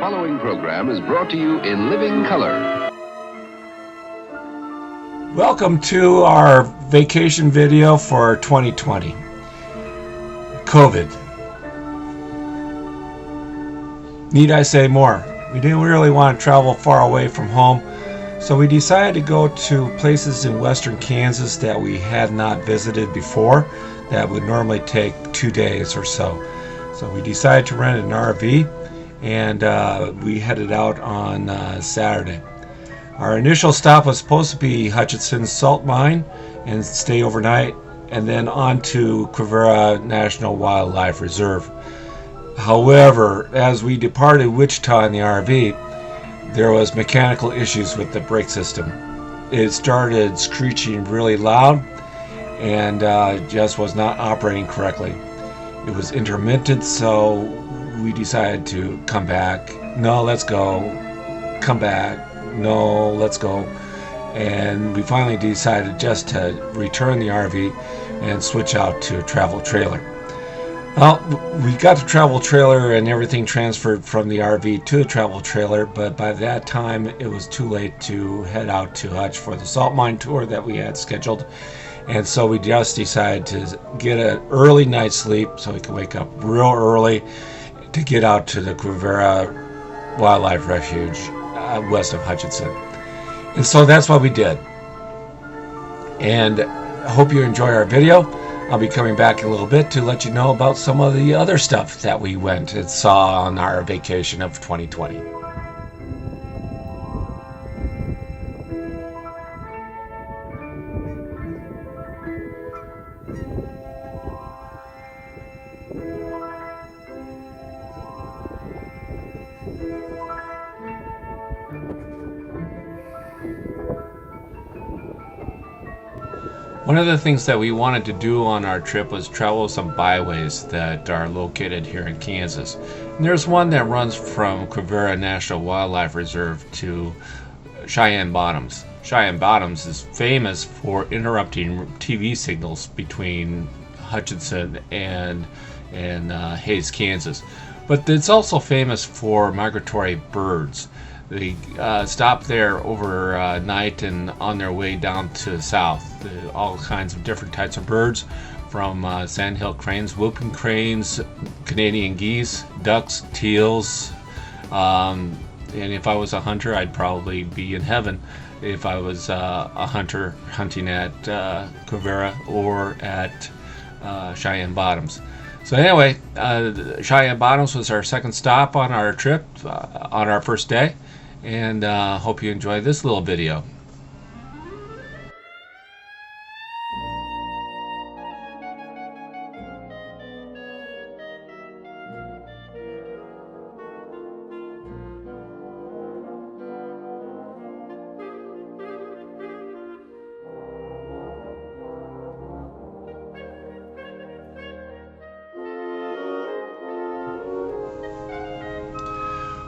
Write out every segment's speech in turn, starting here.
following program is brought to you in living color. Welcome to our vacation video for 2020. COVID. Need I say more? We didn't really want to travel far away from home, so we decided to go to places in western Kansas that we had not visited before that would normally take 2 days or so. So we decided to rent an RV, and we headed out on Saturday. Our initial stop was supposed to be Hutchinson Salt Mine and stay overnight, and then on to Quivira National Wildlife Reserve. However, as we departed Wichita in the RV, there was mechanical issues with the brake system. It started screeching really loud and just was not operating correctly. It was intermittent, so we decided to come back. No, let's go. Come back. No, let's go. And we finally decided just to return the RV and switch out to a travel trailer. Well, we got the travel trailer and everything transferred from the RV to the travel trailer, but by that time it was too late to head out to Hutch for the salt mine tour that we had scheduled. And so we just decided to get an early night's sleep so we could wake up real early to get out to the Quivira Wildlife Refuge west of Hutchinson. And so that's what we did. And I hope you enjoy our video. I'll be coming back in a little bit to let you know about some of the other stuff that we went and saw on our vacation of 2020. One of the things that we wanted to do on our trip was travel some byways that are located here in Kansas. And there's one that runs from Quivira National Wildlife Reserve to Cheyenne Bottoms. Cheyenne Bottoms is famous for interrupting TV signals between Hutchinson and Hays, Kansas. But it's also famous for migratory birds. They stop there overnight and on their way down to the south. All kinds of different types of birds, from sandhill cranes, whooping cranes, Canadian geese, ducks, teals. And if I was a hunter, I'd probably be in heaven if I was a hunter hunting at Quivira or at Cheyenne Bottoms. So anyway, Cheyenne Bottoms was our second stop on our trip, on our first day. And hope you enjoy this little video.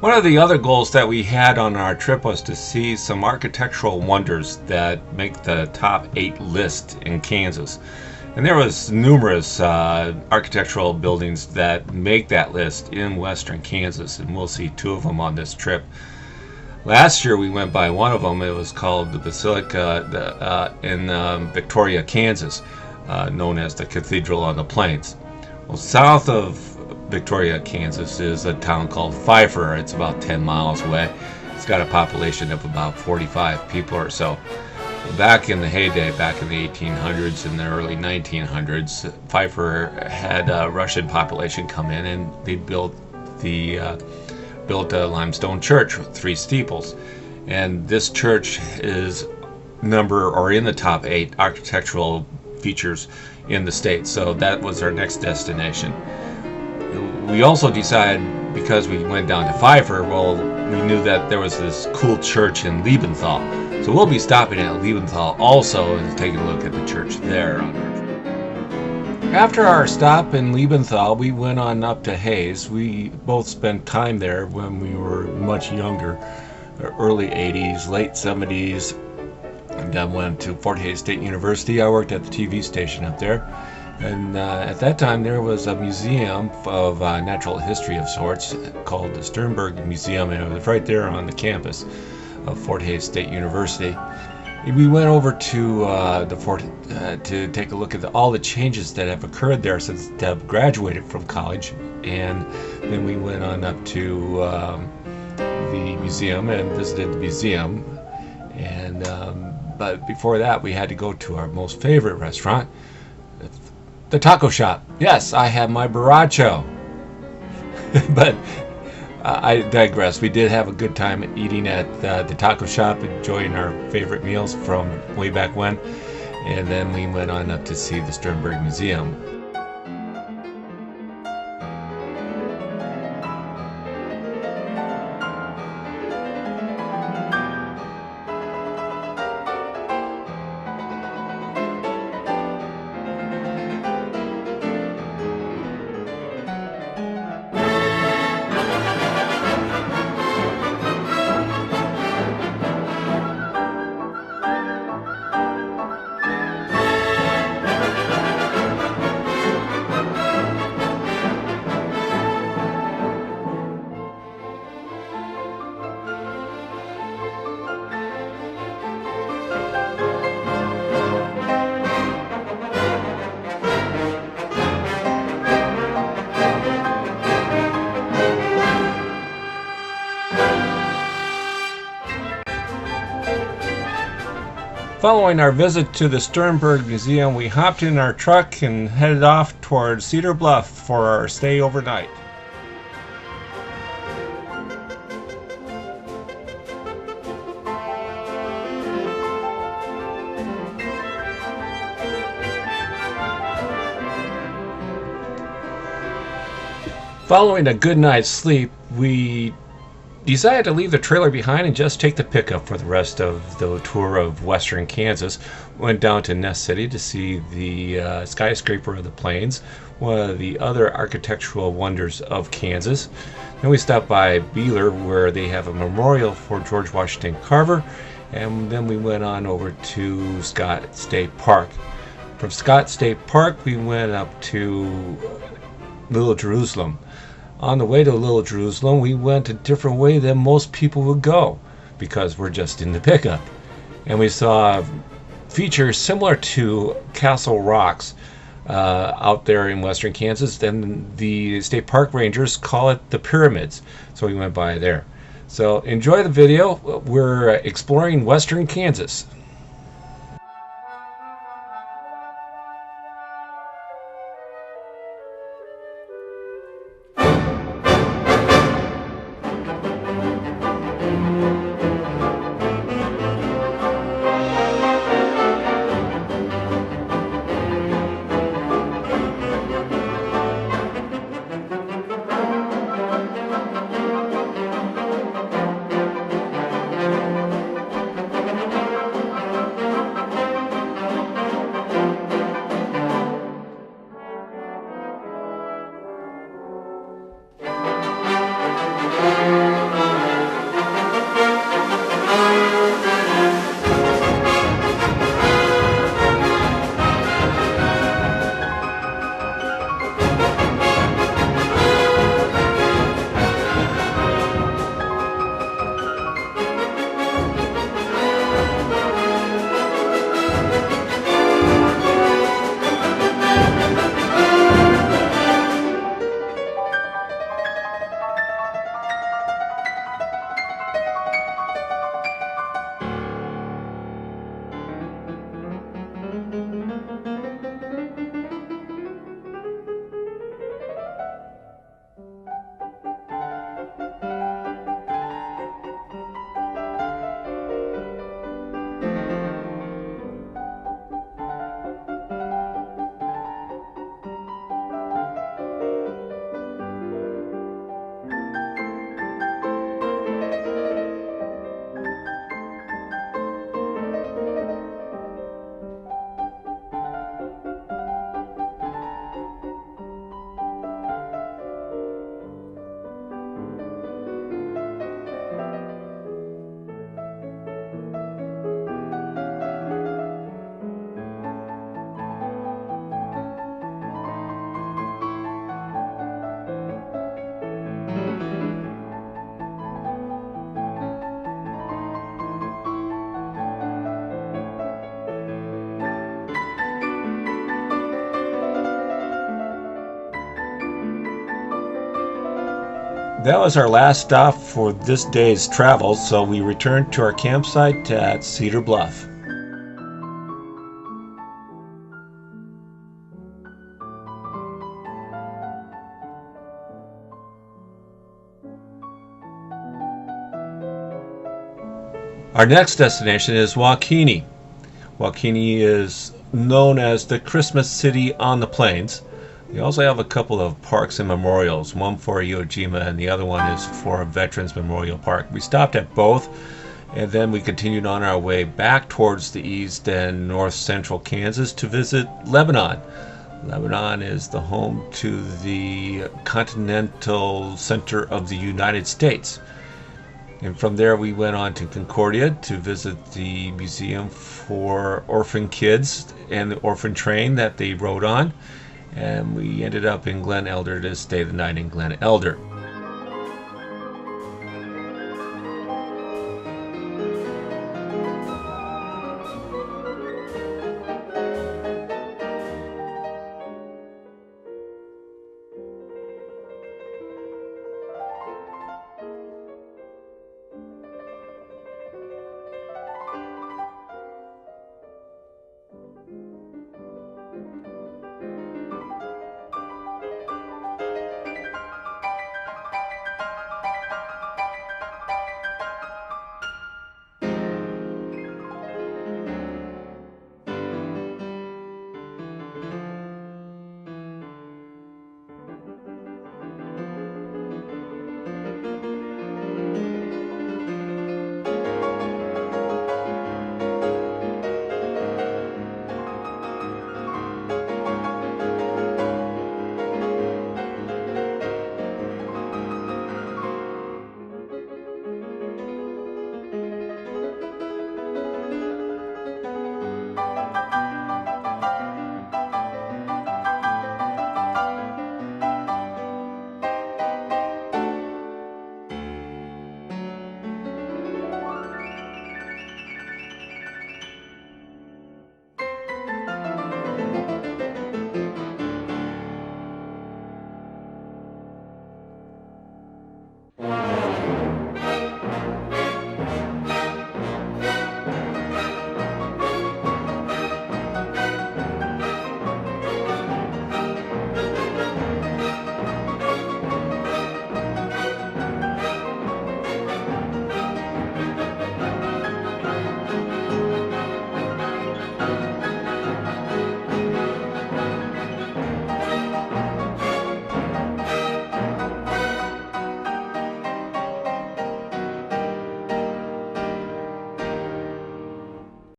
One of the other goals that we had on our trip was to see some architectural wonders that make the top 8 list in Kansas. And there was numerous architectural buildings that make that list in western Kansas, and we'll see 2 of them on this trip. Last year we went by one of them. It was called the Basilica in Victoria, Kansas, known as the Cathedral on the Plains. Well, south of Victoria, Kansas is a town called Pfeiffer. It's about 10 miles away. It's got a population of about 45 people or so. Back in the heyday, back in the 1800s and the early 1900s, Pfeiffer had a Russian population come in, and they built a limestone church with 3 steeples. And this church is in the top 8 architectural features in the state. So that was our next destination. We also decided, because we went down to Pfeiffer, well, we knew that there was this cool church in Liebenthal. So we'll be stopping at Liebenthal also and taking a look at the church there on our trip. After our stop in Liebenthal, we went on up to Hays. We both spent time there when we were much younger, early 80s, late 70s. And then went to Fort Hays State University. I worked at the TV station up there. And at that time, there was a museum of natural history of sorts called the Sternberg Museum, and it was right there on the campus of Fort Hays State University. We went over to the fort to take a look at all the changes that have occurred there since Deb graduated from college, and then we went on up to the museum and visited the museum. And but before that, we had to go to our most favorite restaurant, the taco shop. Yes, I had my borracho. But I digress. We did have a good time eating at the taco shop, enjoying our favorite meals from way back when. And then we went on up to see the Sternberg Museum. Following our visit to the Sternberg Museum, we hopped in our truck and headed off toward Cedar Bluff for our stay overnight. Following a good night's sleep, we decided to leave the trailer behind and just take the pickup for the rest of the tour of western Kansas. Went down to Ness City to see the skyscraper of the plains, one of the other architectural wonders of Kansas. Then we stopped by Beeler, where they have a memorial for George Washington Carver, and then we went on over to Scott State Park. From Scott State Park, we went up to Little Jerusalem. On the way to Little Jerusalem, we went a different way than most people would go because we're just in the pickup. And we saw features similar to Castle Rocks out there in western Kansas. Then the state park rangers call it the Pyramids. So we went by there. So enjoy the video. We're exploring western Kansas. That was our last stop for this day's travel, so we returned to our campsite at Cedar Bluff. Our next destination is Waukene. Waukene is known as the Christmas City on the Plains. We also have a couple of parks and memorials, one for Iwo Jima and the other one is for Veterans Memorial Park. We stopped at both and then we continued on our way back towards the east and north central Kansas to visit Lebanon. Lebanon is the home to the Continental Center of the United States. And from there we went on to Concordia to visit the museum for orphan kids and the orphan train that they rode on. And we ended up in Glen Elder to stay the night in Glen Elder.